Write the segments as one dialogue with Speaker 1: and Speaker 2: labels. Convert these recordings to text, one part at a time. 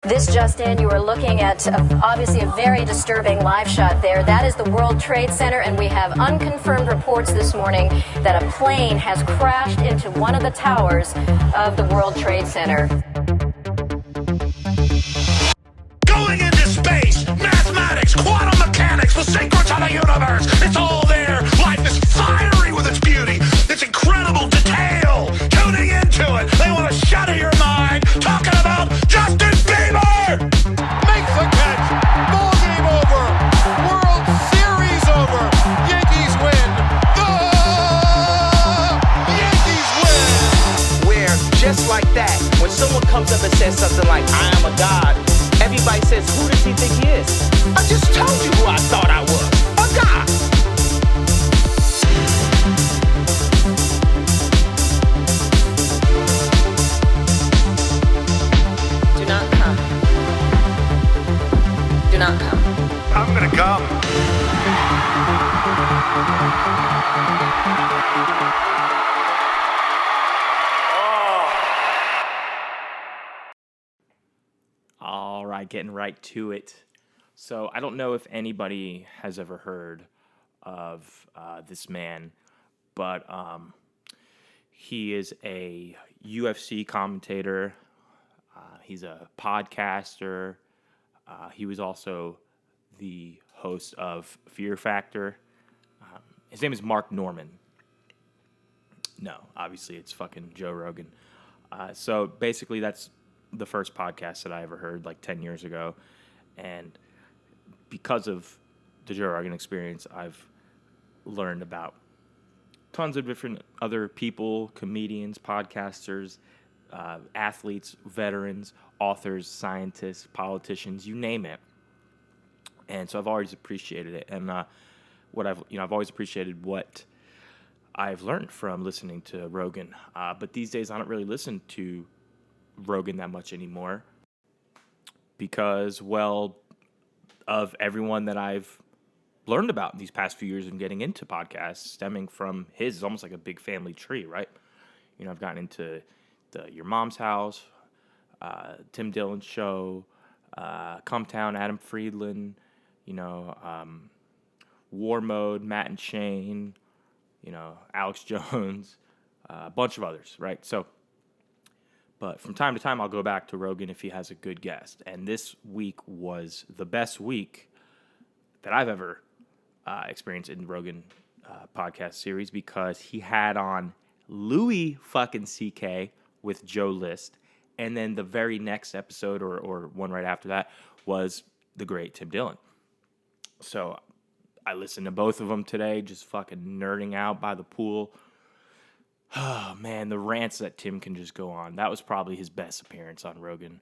Speaker 1: This just in, you are looking at obviously a very disturbing live shot there. That is the World Trade Center, and we have unconfirmed reports this morning that a plane has crashed into one of the towers of the World Trade Center.
Speaker 2: Going into space, mathematics, quantum mechanics, the secrets of the universe. It's all there. Life is fiery with its beauty, its incredible detail. Tuning into it, they want to shatter your mind. Talking about Justin Bieber.
Speaker 3: Makes the catch. Ball game over. World Series over. Yankees win. The Yankees win.
Speaker 4: Where just like that, when someone comes up and says something like, I am a god, everybody says, who does he think he is? I just told you who I thought I was. A god.
Speaker 5: Do not come. Do not come.
Speaker 2: I'm gonna come.
Speaker 6: All right, getting right to it. So I don't know if anybody has ever heard of this man, but he is a UFC commentator. He's a podcaster. He was also the host of Fear Factor. His name is Mark Norman. No, obviously it's fucking Joe Rogan. So basically that's the first podcast that I ever heard like 10 years ago. And because of the Joe Rogan experience, I've learned about tons of different other people, comedians, podcasters, athletes, veterans, authors, scientists, politicians, you name it. And so I've always appreciated it. And I've always appreciated what I've learned from listening to Rogan. But these days I don't really listen to Rogan that much anymore because, well, of everyone that I've learned about in these past few years and getting into podcasts stemming from his. It's almost like a big family tree, right? You know, I've gotten into Your Mom's House, Tim Dillon's show, Come Town, Adam Friedland, War Mode, Matt and Shane, Alex Jones, a bunch of others, right? But from time to time, I'll go back to Rogan if he has a good guest. And this week was the best week that I've ever experienced in the Rogan podcast series because he had on Louis fucking C.K. with Joe List. And then the very next episode or one right after that was the great Tim Dillon. So I listened to both of them today, just fucking nerding out by the pool. Oh, man, the rants that Tim can just go on. That was probably his best appearance on Rogan.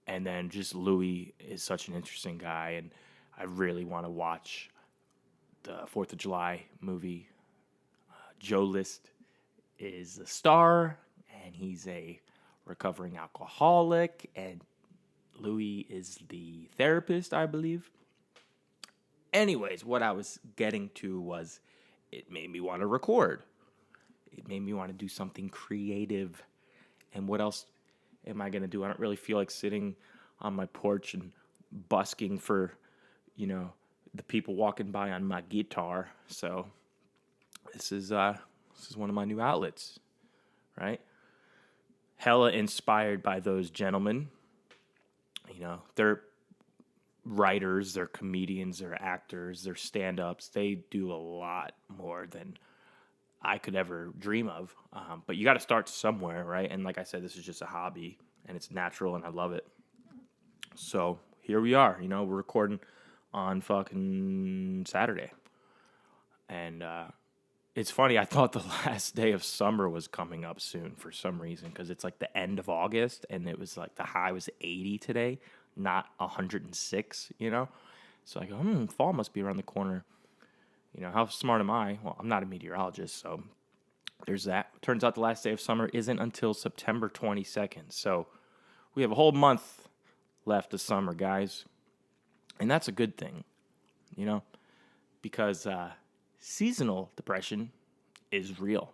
Speaker 6: And then just Louis is such an interesting guy, and I really want to watch the 4th of July movie. Joe List is the star, and he's a recovering alcoholic, and Louis is the therapist, I believe. Anyways, what I was getting to was it made me want to record. It made me want to do something creative. And what else am I going to do? I don't really feel like sitting on my porch and busking for, the people walking by on my guitar. So this is one of my new outlets, right? Hella inspired by those gentlemen. They're writers, they're comedians, they're actors, they're stand-ups. They do a lot more than I could ever dream of. But you got to start somewhere, right? And like I said, this is just a hobby, and it's natural, and I love it. So here we are. We're recording on fucking Saturday. And it's funny, I thought the last day of summer was coming up soon for some reason, because it's like the end of August, and it was like the high was 80 today, not 106, So I go, fall must be around the corner. How smart am I? Well, I'm not a meteorologist, so there's that. Turns out the last day of summer isn't until September 22nd. So we have a whole month left of summer, guys. And that's a good thing, because seasonal depression is real.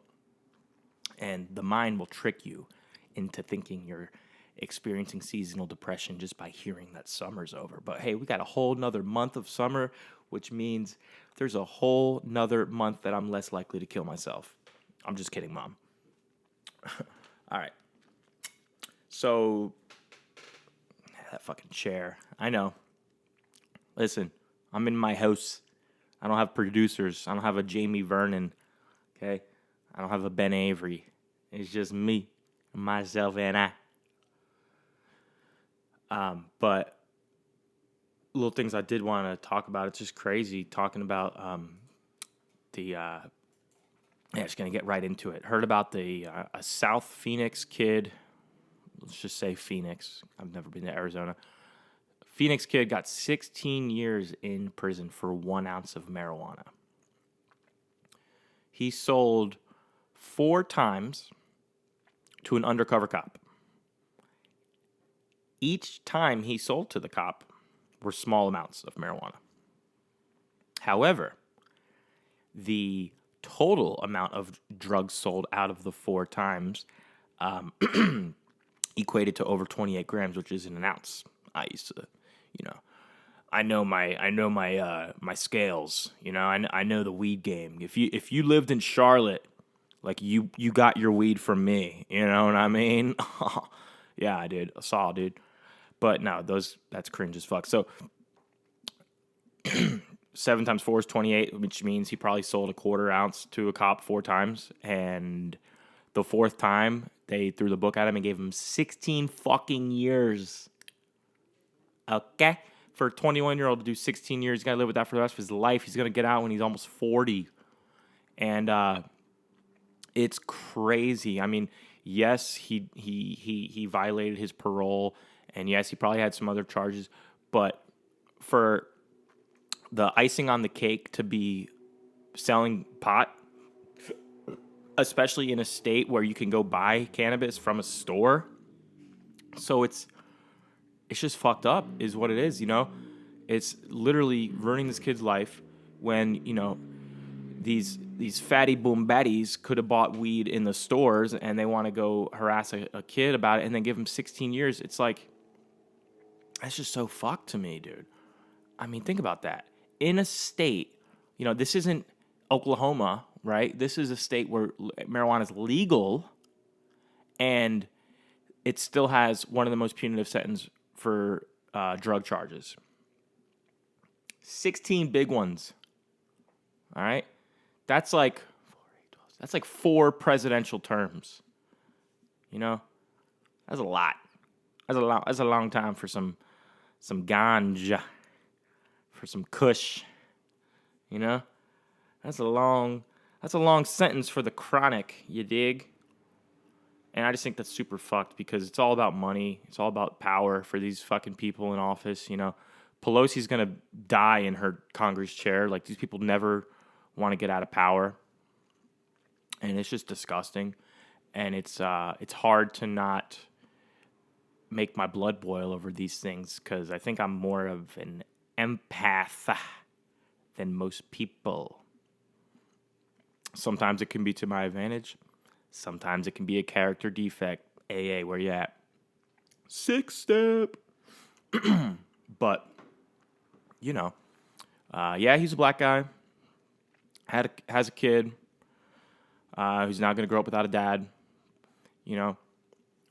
Speaker 6: And the mind will trick you into thinking you're experiencing seasonal depression just by hearing that summer's over. But hey, we got a whole nother month of summer, which means there's a whole nother month that I'm less likely to kill myself. I'm just kidding, Mom. All right. So, that fucking chair. I know. Listen, I'm in my house. I don't have producers. I don't have a Jamie Vernon. Okay? I don't have a Ben Avery. It's just me, myself, and I. But little things I did want to talk about. It's just crazy talking about just going to get right into it. Heard about a South Phoenix kid. Let's just say Phoenix. I've never been to Arizona. Phoenix kid got 16 years in prison for 1 ounce of marijuana. He sold 4 times to an undercover cop. Each time he sold to the cop were small amounts of marijuana. However, the total amount of drugs sold out of the 4 times equated to over 28 grams, which is in an ounce. I used to, I know my scales. I know the weed game. If you lived in Charlotte, like you got your weed from me. You know what I mean? Yeah, I did. I saw, dude. But no, that's cringe as fuck. So 7 times 4 is 28, which means he probably sold a 1/4 ounce to a cop 4 times. And the 4th time, they threw the book at him and gave him 16 fucking years. Okay? For a 21-year-old to do 16 years, he's got to live with that for the rest of his life. He's going to get out when he's almost 40. And it's crazy. I mean, yes, he violated his parole. And yes, he probably had some other charges. But for the icing on the cake to be selling pot, especially in a state where you can go buy cannabis from a store. So it's just fucked up is what it is, It's literally ruining this kid's life when, these fatty boom baddies could have bought weed in the stores and they want to go harass a kid about it and then give him 16 years. It's like, that's just so fucked to me, dude. I mean, think about that. In a state, this isn't Oklahoma, right? This is a state where marijuana is legal, and it still has one of the most punitive sentences for drug charges. 16 big ones. All right? That's like 4 presidential terms. That's a lot. That's a long time for some ganja, for some kush. That's a long sentence for the chronic, you dig? And I just think that's super fucked because it's all about money. It's all about power for these fucking people in office, Pelosi's going to die in her Congress chair. Like, these people never want to get out of power. And it's just disgusting. And it's hard to not make my blood boil over these things because I think I'm more of an empath than most people. Sometimes it can be to my advantage. Sometimes it can be a character defect. AA, where you at? 6-step. But, he's a black guy. Has a kid. Who's not going to grow up without a dad.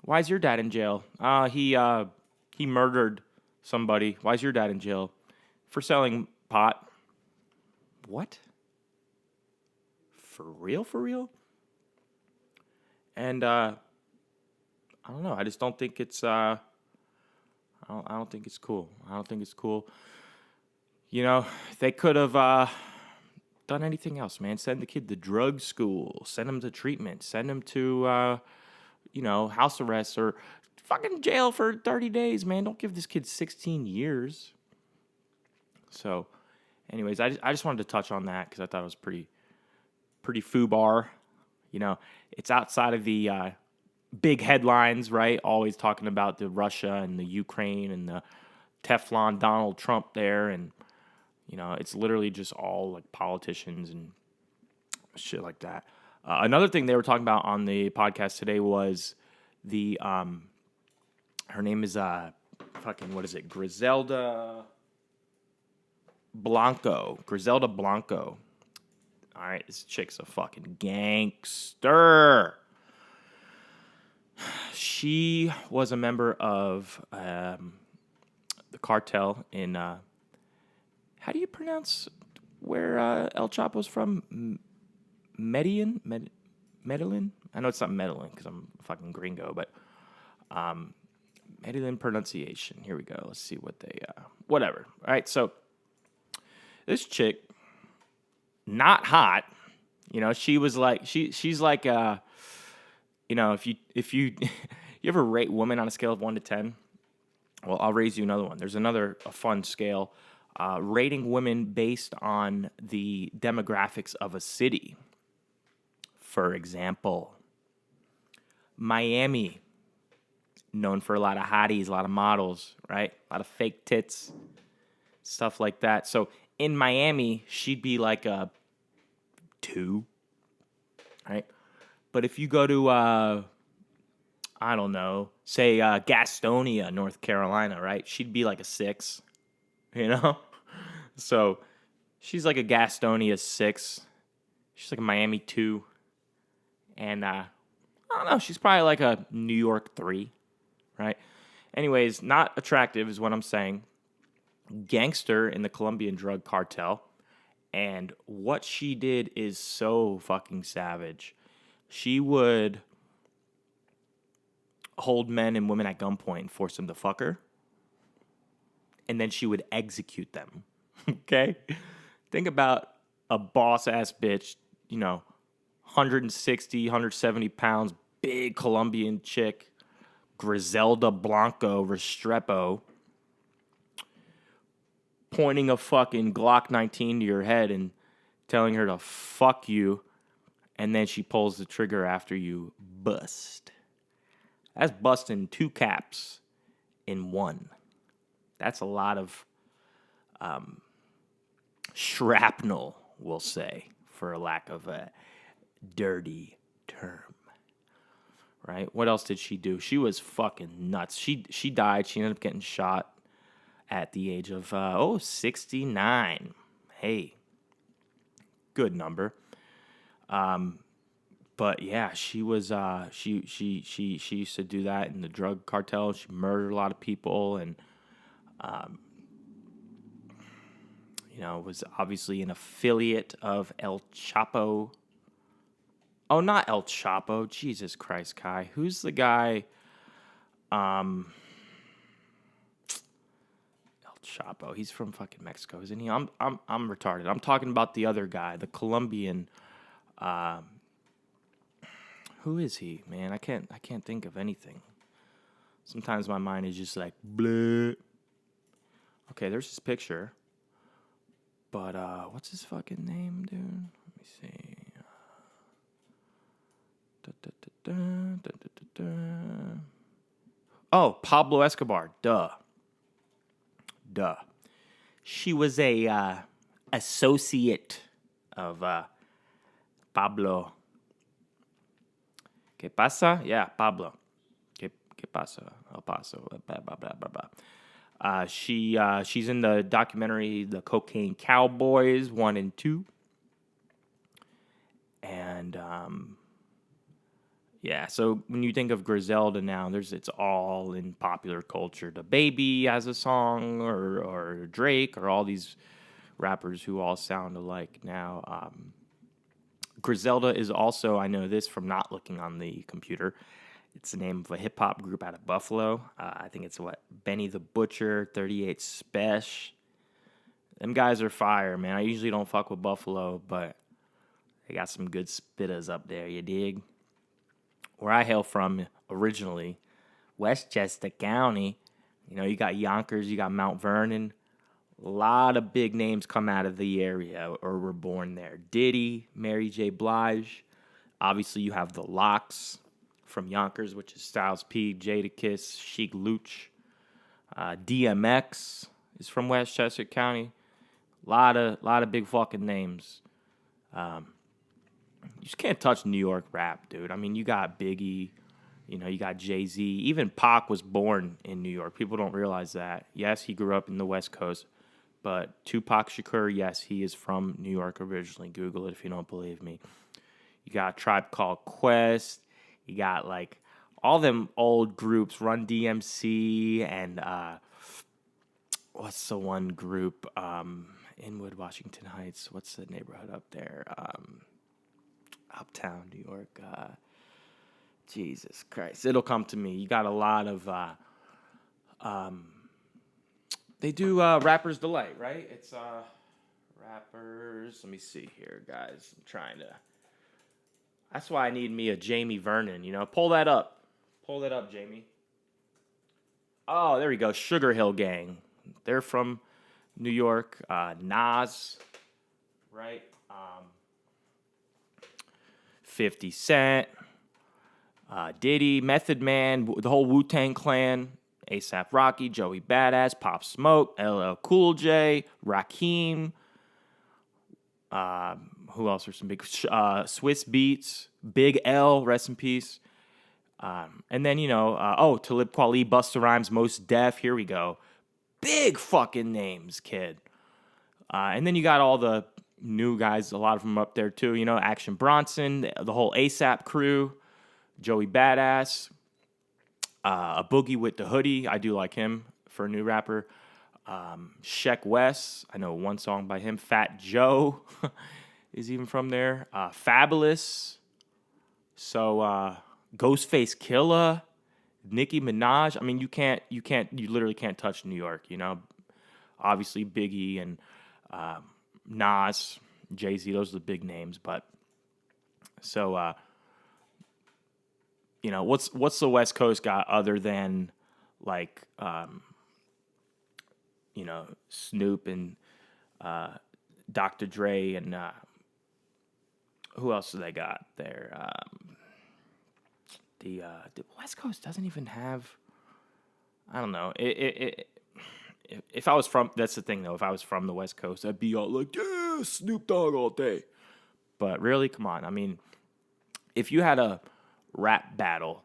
Speaker 6: Why is your dad in jail? He murdered somebody. Why is your dad in jail? For selling pot. What? For real? And I don't know. I just don't think it's I don't think it's cool. I don't think it's cool. They could have done anything else, man. Send the kid to drug school. Send him to treatment. Send him to house arrest or fucking jail for 30 days, man. Don't give this kid 16 years. So, anyways, I just wanted to touch on that because I thought it was pretty foobar. It's outside of the big headlines, right? Always talking about the Russia and the Ukraine and the Teflon Donald Trump there. And, it's literally just all like politicians and shit like that. Another thing they were talking about on the podcast today was the Her name is what is it? Griselda Blanco. Griselda Blanco. All right, this chick's a fucking gangster. She was a member of the cartel in how do you pronounce where El Chapo's from? Medellin? Medellin? I know it's not Medellin because I'm a fucking gringo, but Medellin pronunciation. Here we go. Let's see what they whatever. All right, so this chick, not hot. You know, she was like she's like you know, if you you ever rate women on a scale of 1 to 10, well, I'll raise you another one. There's a fun scale, rating women based on the demographics of a city. For example, Miami, known for a lot of hotties, a lot of models, right? A lot of fake tits, stuff like that. So in Miami, she'd be like a 2, right? But if you go to, I don't know, say Gastonia, North Carolina, right? She'd be like a 6, you know? So she's like a Gastonia 6. She's like a Miami 2. And I don't know, she's probably like a New York 3, right? Anyways, not attractive is what I'm saying. Gangster in the Colombian drug cartel. And what she did is so fucking savage. She would hold men and women at gunpoint and force them to fuck her. And then she would execute them. Okay? Think about a boss-ass bitch, you know, 160, 170 pounds, big Colombian chick, Griselda Blanco Restrepo, pointing a fucking Glock 19 to your head and telling her to fuck you, and then she pulls the trigger after you bust. That's busting 2 caps in 1. That's a lot of shrapnel, we'll say, for a lack of a dirty term. Right? What else did she do? She was fucking nuts. She died. She ended up getting shot at the age of 69. Hey, good number. But yeah, she was she used to do that in the drug cartel. She murdered a lot of people, and you know, was obviously an affiliate of El Chapo. Oh, not El Chapo. Jesus Christ, Kai. Who's the guy? El Chapo. He's from fucking Mexico, isn't he? I'm retarded. I'm talking about the other guy, the Colombian. Who is he, man? I can't think of anything. Sometimes my mind is just like bleh. Okay, there's his picture. But what's his fucking name, dude? Let me see. Oh, Pablo Escobar. Duh. She was a associate of Pablo. ¿Qué pasa? Yeah, Pablo. ¿Qué pasa? El Paso. Blah, blah, blah, blah, blah. She's in the documentary The Cocaine Cowboys 1 and 2. And yeah, so when you think of Griselda now, it's all in popular culture. The Baby has a song, or Drake, or all these rappers who all sound alike now. Griselda is also, I know this from not looking on the computer, it's the name of a hip-hop group out of Buffalo. I think it's Benny the Butcher, 38 Spesh. Them guys are fire, man. I usually don't fuck with Buffalo, but they got some good spitters up there, you dig? Where I hail from originally, Westchester County, you know, you got Yonkers, you got Mount Vernon. A lot of big names come out of the area or were born there. Diddy, Mary J. Blige. Obviously, you have the Locks from Yonkers, which is Styles P, Jadakiss, Chic Luch. DMX is from Westchester County. A lot of big fucking names. You just can't touch New York rap, dude. I mean, you got Biggie, You know, you got Jay-Z. Even Pac was born in New York. People don't realize that. Yes, he grew up in the West Coast, but Tupac Shakur, yes, he is from New York originally. Google it if you don't believe me. You got a Tribe Called Quest. You got, like, all them old groups, Run DMC, and what's the one group? Inwood, Washington Heights. What's the neighborhood up there? Uptown, New York. Jesus Christ. It'll come to me. You got a lot of... they do Rapper's Delight, right? It's Rappers... Let me see here, guys. I'm trying to... That's why I need me a Jamie Vernon, you know? Pull that up. Pull that up, Jamie. Oh, there we go. Sugar Hill Gang. They're from New York. Nas, right? 50 Cent. Diddy, Method Man, the whole Wu-Tang Clan. A$AP Rocky, Joey Badass, Pop Smoke, LL Cool J, Rakim. Who else are some big... Swiss Beats, Big L, rest in peace. And then, you know, Talib Kweli, Busta Rhymes, Most Def. Here we go. Big fucking names, kid. And then you got all the new guys, a lot of them up there too. You know, Action Bronson, the whole A$AP crew, Joey Badass, a Boogie with the Hoodie. I do like him for a new rapper. Sheck West, I know one song by him. Fat Joe is even from there. Fabulous. So, Ghostface Killah, Nicki Minaj. I mean, you literally can't touch New York, you know. Obviously, Biggie and Nas, Jay-Z, those are the big names. But so, you know, what's the West Coast got other than like, you know, Snoop and Dr. Dre and who else do they got there? The West Coast doesn't even have. I don't know. If I was from, that's the thing though. If I was from the West Coast, I'd be all like, yeah, Snoop Dogg all day. But really, come on. I mean, if you had a rap battle,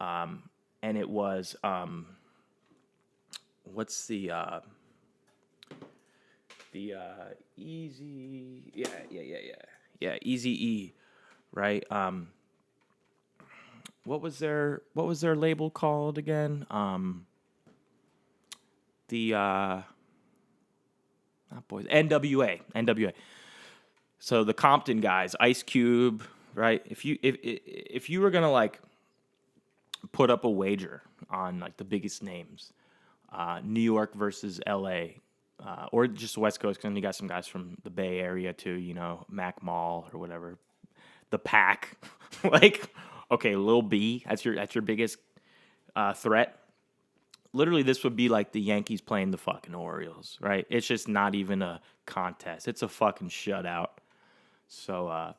Speaker 6: and it was, what's the Easy, yeah, Easy E, right? What was their label called again? NWA. So the Compton guys, Ice Cube, right? If you were gonna like put up a wager on like the biggest names, New York versus LA, or just West Coast, because you got some guys from the Bay Area too, you know, Mac Mall or whatever, the Pack, like. Okay, Lil B, that's your biggest threat. Literally, this would be like the Yankees playing the fucking Orioles, right? It's just not even a contest. It's a fucking shutout. So, I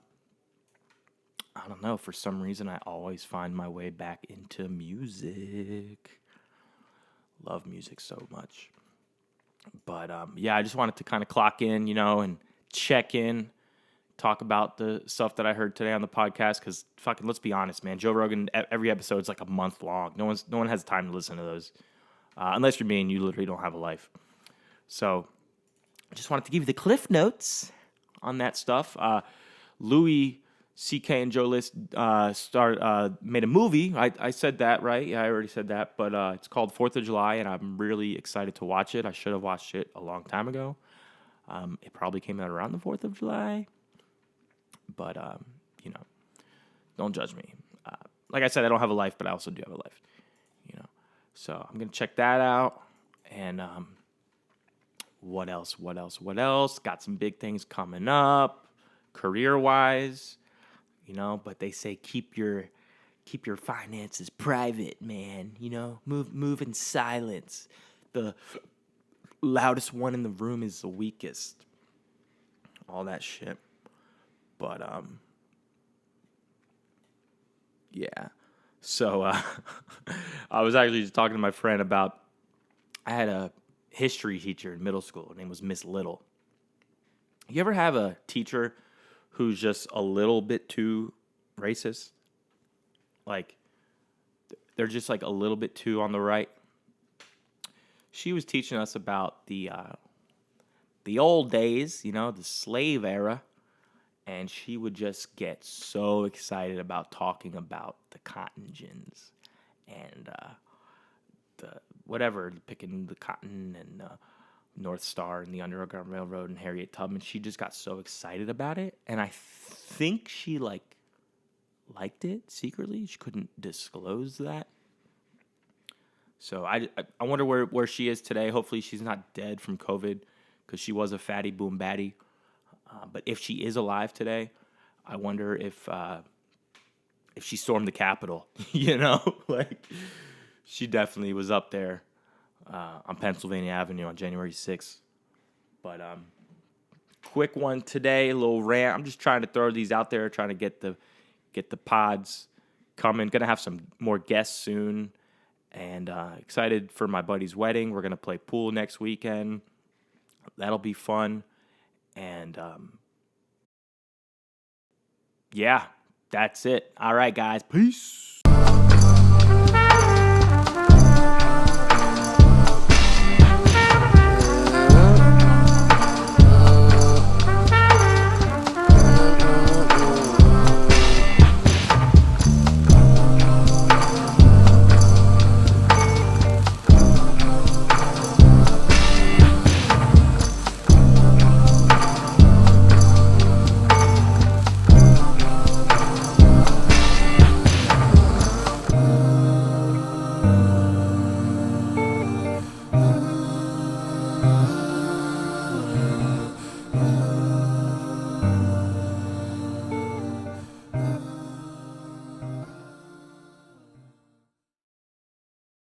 Speaker 6: don't know. For some reason, I always find my way back into music. Love music so much. But, yeah, I just wanted to kind of clock in, you know, and check in. Talk about the stuff that I heard today on the podcast, because fucking, let's be honest, man. Joe Rogan, every episode's like a month long. No one has time to listen to those, unless you're me and you literally don't have a life. So, I just wanted to give you the cliff notes on that stuff. Louis C.K. and Joe List made a movie. I said that right. Yeah, I already said that. But it's called 4th of July, and I'm really excited to watch it. I should have watched it a long time ago. It probably came out around the 4th of July. But, you know, don't judge me. Like I said, I don't have a life, but I also do have a life, you know. So I'm going to check that out. And what else? Got some big things coming up, career-wise, you know. But they say keep your finances private, man. You know, move in silence. The loudest one in the room is the weakest. All that shit. But, yeah. So, I was actually just talking to my friend about, I had a history teacher in middle school. Her name was Miss Little. You ever have a teacher who's just a little bit too racist? Like, they're just like a little bit too on the right. She was teaching us about the old days, the slave era, and she would just get so excited about talking about the cotton gins and picking the cotton and North Star and the Underground Railroad and Harriet Tubman. She just got so excited about it, and I think she liked it secretly. She couldn't disclose that. So I wonder where she is today. Hopefully she's not dead from COVID, because she was a fatty boom baddie. But if she is alive today, I wonder if she stormed the Capitol. She definitely was up there on Pennsylvania Avenue on January 6th. But quick one today, a little rant. I'm just trying to throw these out there, trying to get the pods coming. Gonna have some more guests soon, and excited for my buddy's wedding. We're gonna play pool next weekend. That'll be fun. And yeah, that's it. All right, guys. Peace.